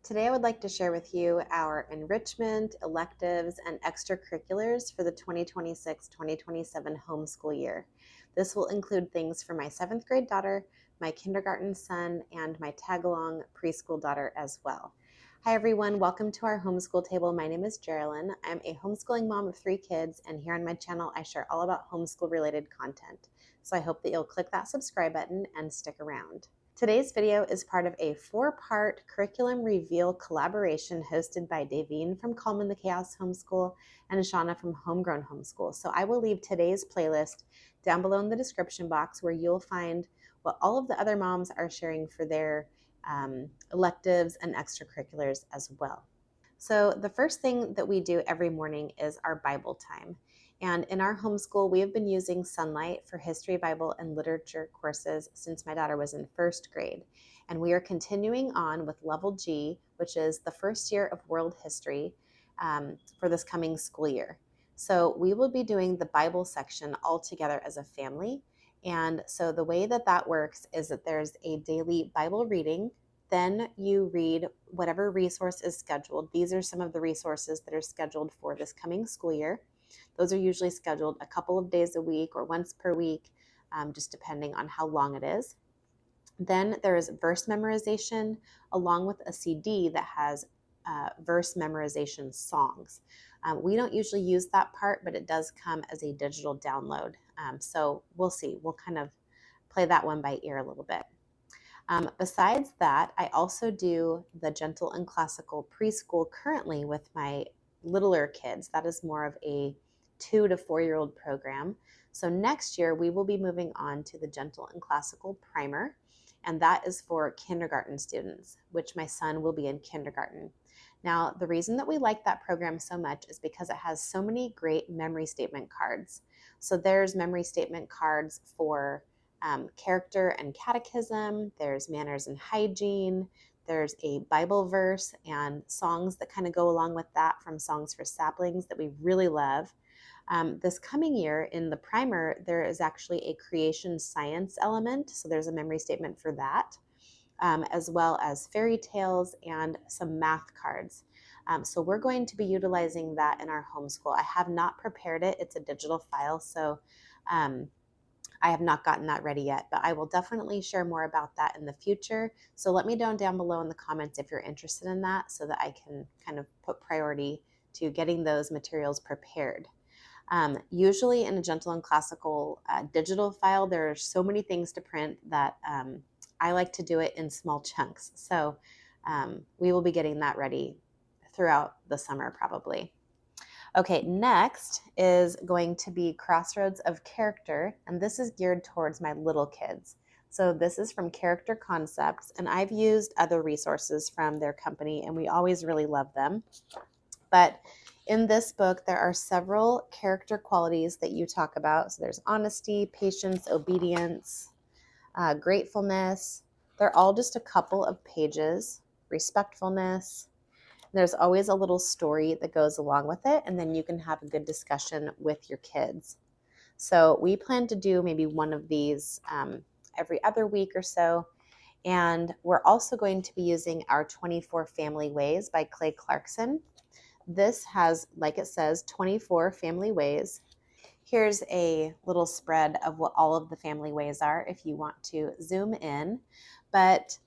Today I would like to share with you our enrichment, electives, and extracurriculars for the 2026-2027 homeschool year. This will include things for my 7th grade daughter, my kindergarten son, and my tag-along preschool daughter as well. Hi everyone, welcome to our homeschool table. My name is Geraldine. I'm a homeschooling mom of 3 kids, and here on my channel I share all about homeschool related content. So I hope that you'll click that subscribe button and stick around. Today's video is part of a 4-part curriculum reveal collaboration hosted by Davine from Calm in the Chaos Homeschool and Shauna from Homegrown Homeschool. So I will leave today's playlist down below in the description box where you'll find what all of the other moms are sharing for their electives and extracurriculars as well. So the first thing that we do every morning is our Bible time. And in our homeschool, we have been using Sunlight for history, Bible, and literature courses since my daughter was in 1st grade. And we are continuing on with Level G, which is the first year of world history for this coming school year. So we will be doing the Bible section all together as a family. And so the way that that works is that there's a daily Bible reading. Then you read whatever resource is scheduled. These are some of the resources that are scheduled for this coming school year. Those are usually scheduled a couple of days a week or once per week, just depending on how long it is. Then there is verse memorization along with a CD that has verse memorization songs. We don't usually use that part, but it does come as a digital download. So we'll see. We'll kind of play that one by ear a little bit. Besides that, I also do the gentle and classical preschool currently with my littler kids. That is more of a 2 to 4-year-old program. So next year we will be moving on to the gentle and classical primer, and that is for kindergarten students, which my son will be in kindergarten. Now, the reason that we like that program so much is because it has so many great memory statement cards. So there's memory statement cards for character and catechism, there's manners and hygiene, there's a Bible verse and songs that kind of go along with that from Songs for Saplings that we really love. This coming year in the primer, there is actually a creation science element, so there's a memory statement for that, as well as fairy tales and some math cards. So we're going to be utilizing that in our homeschool. I have not prepared it. It's a digital file, so I have not gotten that ready yet, but I will definitely share more about that in the future. So let me know down below in the comments if you're interested in that so that I can kind of put priority to getting those materials prepared. Usually in a gentle and classical digital file, there are so many things to print that I like to do it in small chunks. So we will be getting that ready throughout the summer probably. Okay, next is going to be Crossroads of Character, and this is geared towards my little kids. So this is from Character Concepts, and I've used other resources from their company, and we always really love them. But in this book, there are several character qualities that you talk about. So there's honesty, patience, obedience, gratefulness. They're all just a couple of pages. Respectfulness. There's always a little story that goes along with it, and then you can have a good discussion with your kids. So we plan to do maybe one of these every other week or so. And we're also going to be using our 24 Family Ways by Clay Clarkson. This has, like it says, 24 family ways. Here's a little spread of what all of the family ways are if you want to zoom in. But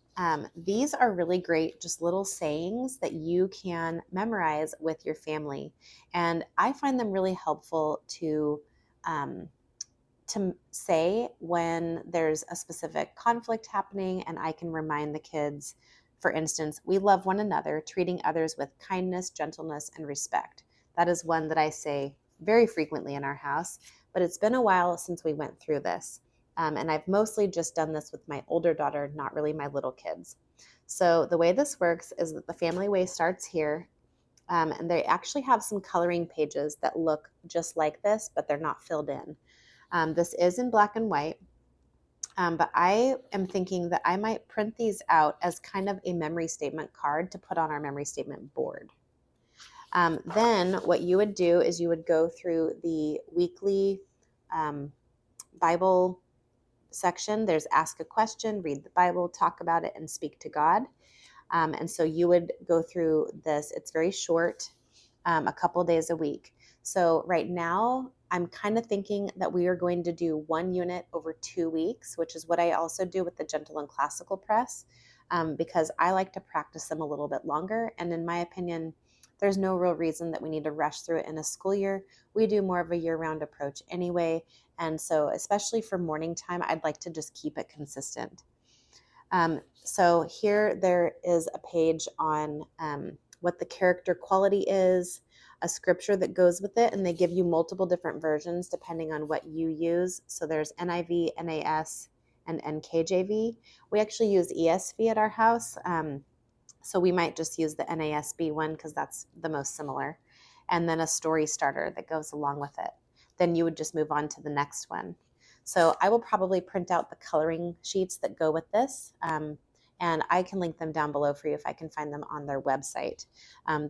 these are really great, just little sayings that you can memorize with your family. And I find them really helpful to say when there's a specific conflict happening, and I can remind the kids, for instance, we love one another, treating others with kindness, gentleness, and respect. That is one that I say very frequently in our house, but it's been a while since we went through this. And I've mostly just done this with my older daughter, not really my little kids. So the way this works is that the family way starts here, and they actually have some coloring pages that look just like this, but they're not filled in. This is in black and white, but I am thinking that I might print these out as kind of a memory statement card to put on our memory statement board. Then what you would do is you would go through the weekly Bible section. There's ask a question, read the Bible, talk about it, and speak to God. And so you would go through this. It's very short, a couple days a week. So right now, I'm kind of thinking that we are going to do one unit over 2 weeks, which is what I also do with the Gentle and Classical Press, because I like to practice them a little bit longer. And in my opinion, there's no real reason that we need to rush through it in a school year. We do more of a year-round approach anyway. And so especially for morning time, I'd like to just keep it consistent. So here there is a page on what the character quality is, a scripture that goes with it, and they give you multiple different versions depending on what you use. So there's NIV, NAS, and NKJV. We actually use ESV at our house, so we might just use the NASB one because that's the most similar. And then a story starter that goes along with it. Then you would just move on to the next one. So I will probably print out the coloring sheets that go with this, and I can link them down below for you if I can find them on their website.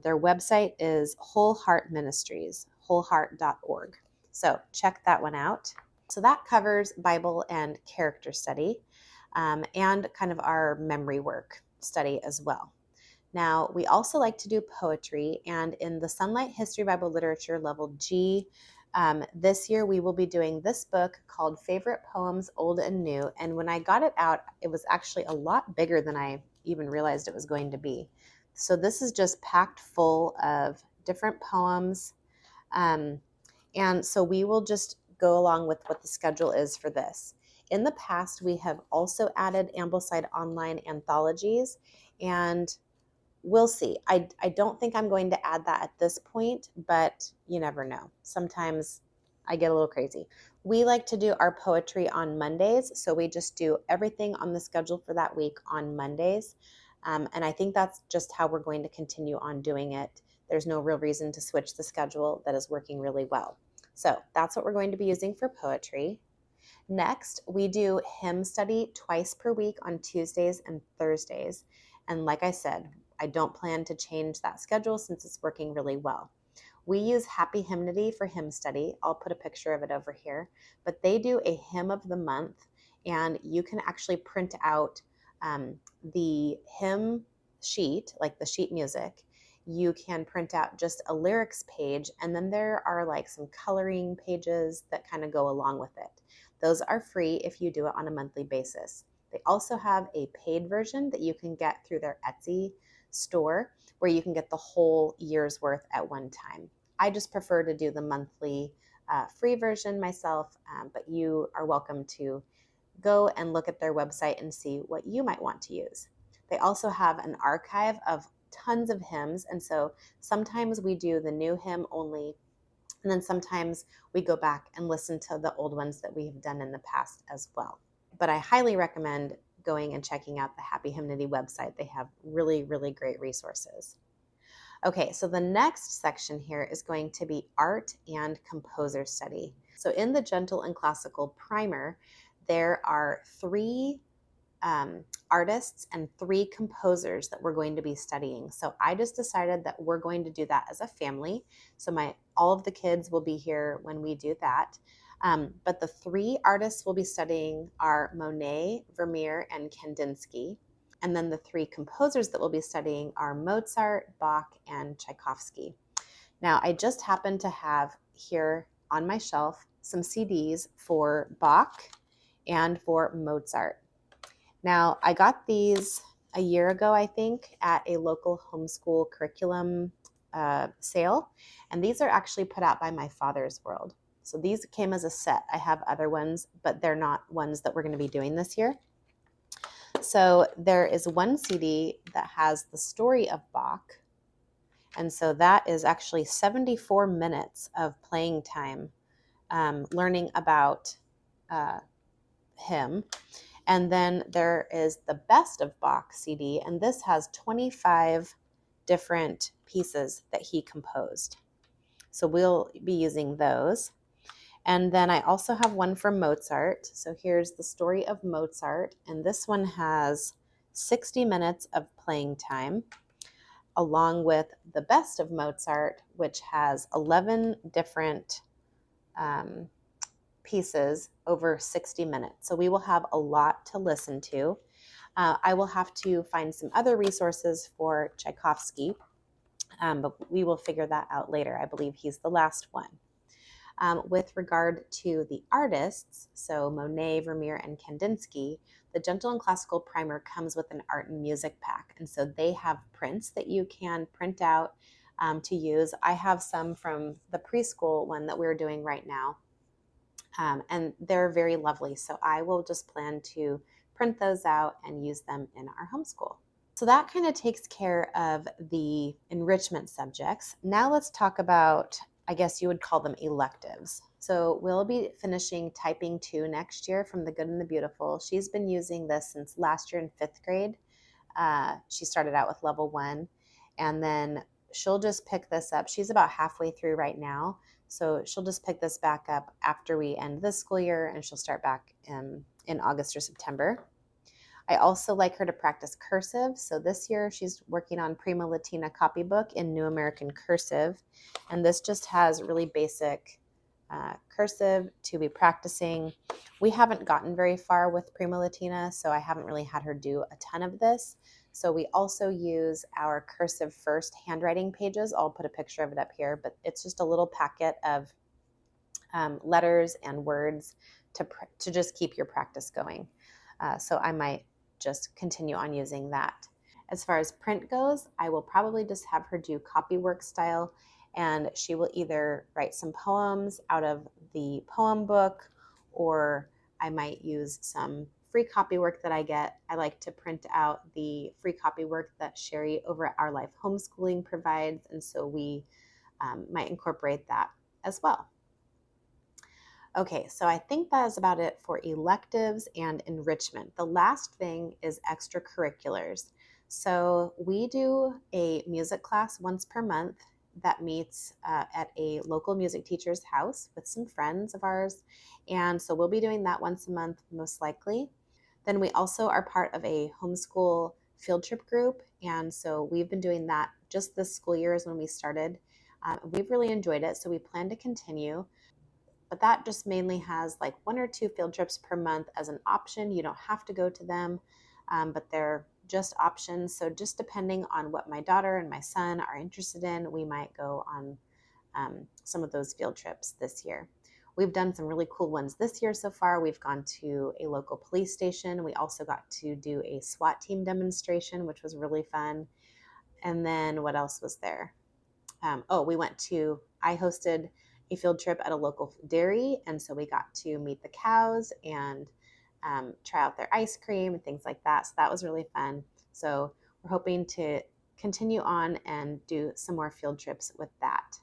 Their website is Whole Heart Ministries, wholeheart.org. So check that one out. So that covers Bible and character study, and kind of our memory work study as well. Now, we also like to do poetry, and in the Sunlight History Bible Literature Level G, this year we will be doing this book called Favorite Poems, Old and New. And when I got it out, it was actually a lot bigger than I even realized it was going to be. So this is just packed full of different poems. And so we will just go along with what the schedule is for this. In the past, we have also added Ambleside online anthologies, and we'll see. I don't think I'm going to add that at this point, but you never know. Sometimes I get a little crazy. We like to do our poetry on Mondays, so we just do everything on the schedule for that week on Mondays. And I think that's just how we're going to continue on doing it. There's no real reason to switch the schedule. That is working really well. So that's what we're going to be using for poetry. Next, we do hymn study twice per week on Tuesdays and Thursdays. And like I said, I don't plan to change that schedule since it's working really well. We use Happy Hymnody for hymn study. I'll put a picture of it over here. But they do a hymn of the month, and you can actually print out the hymn sheet, like the sheet music. You can print out just a lyrics page, and then there are like some coloring pages that kind of go along with it. Those are free if you do it on a monthly basis. They also have a paid version that you can get through their Etsy store where you can get the whole year's worth at one time. I just prefer to do the monthly free version myself, but you are welcome to go and look at their website and see what you might want to use. They also have an archive of tons of hymns, and so sometimes we do the new hymn only, and then sometimes we go back and listen to the old ones that we have done in the past as well. But I highly recommend going and checking out the Happy Hymnody website. They have really, really great resources. Okay, so the next section here is going to be art and composer study. So in the Gentle and Classical Primer, there are 3 artists and 3 composers that we're going to be studying. So I just decided that we're going to do that as a family. So all of the kids will be here when we do that. But the 3 artists we'll be studying are Monet, Vermeer, and Kandinsky. And then the 3 composers that we'll be studying are Mozart, Bach, and Tchaikovsky. Now, I just happen to have here on my shelf some CDs for Bach and for Mozart. Now, I got these a year ago, I think, at a local homeschool curriculum sale. And these are actually put out by My Father's World. So these came as a set. I have other ones, but they're not ones that we're going to be doing this year. So there is one CD that has the story of Bach. And so that is actually 74 minutes of playing time, learning about him. And then there is the Best of Bach CD, and this has 25 different pieces that he composed. So we'll be using those. And then I also have one for Mozart. So here's the story of Mozart. And this one has 60 minutes of playing time, along with the Best of Mozart, which has 11 different pieces over 60 minutes. So we will have a lot to listen to. I will have to find some other resources for Tchaikovsky, but we will figure that out later. I believe he's the last one. With regard to the artists, so Monet, Vermeer, and Kandinsky, the Gentle and Classical Primer comes with an art and music pack. And so they have prints that you can print out to use. I have some from the preschool one that we're doing right now. And they're very lovely. So I will just plan to print those out and use them in our homeschool. So that kind of takes care of the enrichment subjects. Now let's talk about, I guess you would call them electives. So we'll be finishing Typing 2 next year from The Good and the Beautiful. She's been using this since last year in 5th grade. She started out with level 1, and then she'll just pick this up. She's about halfway through right now. So she'll just pick this back up after we end this school year, and she'll start back in August or September. I also like her to practice cursive. So this year she's working on Prima Latina copybook in New American Cursive. And this just has really basic cursive to be practicing. We haven't gotten very far with Prima Latina, so I haven't really had her do a ton of this. So we also use our Cursive First handwriting pages. I'll put a picture of it up here, but it's just a little packet of letters and words to just keep your practice going. So I might just continue on using that. As far as print goes, I will probably just have her do copywork style, and she will either write some poems out of the poem book, or I might use some free copywork that I get. I like to print out the free copywork that Sherry over at Our Life Homeschooling provides, and so we might incorporate that as well. Okay, so I think that is about it for electives and enrichment. The last thing is extracurriculars. So we do a music class once per month that meets at a local music teacher's house with some friends of ours. And so we'll be doing that once a month, most likely. Then we also are part of a homeschool field trip group. And so we've been doing that just this school year is when we started. We've really enjoyed it, so we plan to continue. But that just mainly has like 1 or 2 field trips per month as an option. You don't have to go to them, but they're just options. So just depending on what my daughter and my son are interested in, we might go on some of those field trips this year. We've done some really cool ones this year so far. We've gone to a local police station. We also got to do a SWAT team demonstration, which was really fun. And then what else was there? I hosted a field trip at a local dairy, and so we got to meet the cows and try out their ice cream and things like that. So that was really fun. So we're hoping to continue on and do some more field trips with that.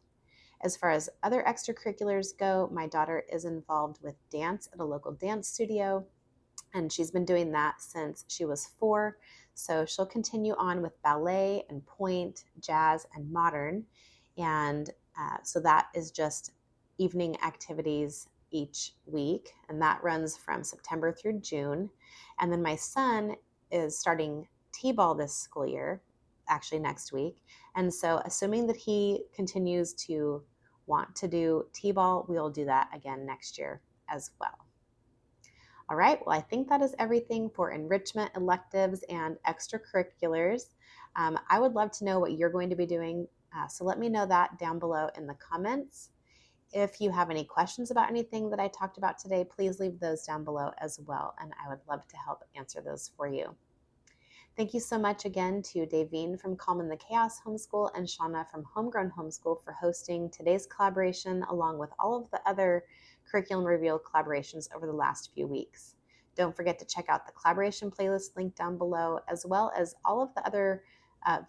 As far as other extracurriculars go, my daughter is involved with dance at a local dance studio, and she's been doing that since she was 4. So she'll continue on with ballet and point, jazz, and modern. And so that is just evening activities each week, and that runs from September through June. And then my son is starting T-ball this school year, actually next week. And so assuming that he continues to want to do T-ball, we'll do that again next year as well. All right, well, I think that is everything for enrichment, electives, and extracurriculars. I would love to know what you're going to be doing. So let me know that down below in the comments. If you have any questions about anything that I talked about today, please leave those down below as well, and I would love to help answer those for you. Thank you so much again to Davine from Calm in the Chaos Homeschool and Shauna from Homegrown Homeschool for hosting today's collaboration, along with all of the other Curriculum Reveal collaborations over the last few weeks. Don't forget to check out the collaboration playlist link down below, as well as all of the other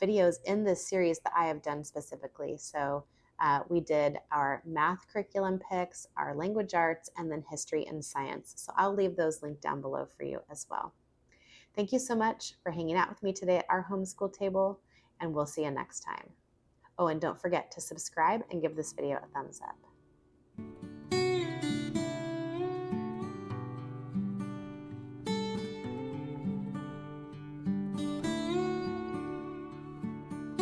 videos in this series that I have done specifically. So we did our math curriculum picks, our language arts, and then history and science. So I'll leave those linked down below for you as well. Thank you so much for hanging out with me today at our homeschool table, and we'll see you next time. Oh, and don't forget to subscribe and give this video a thumbs up.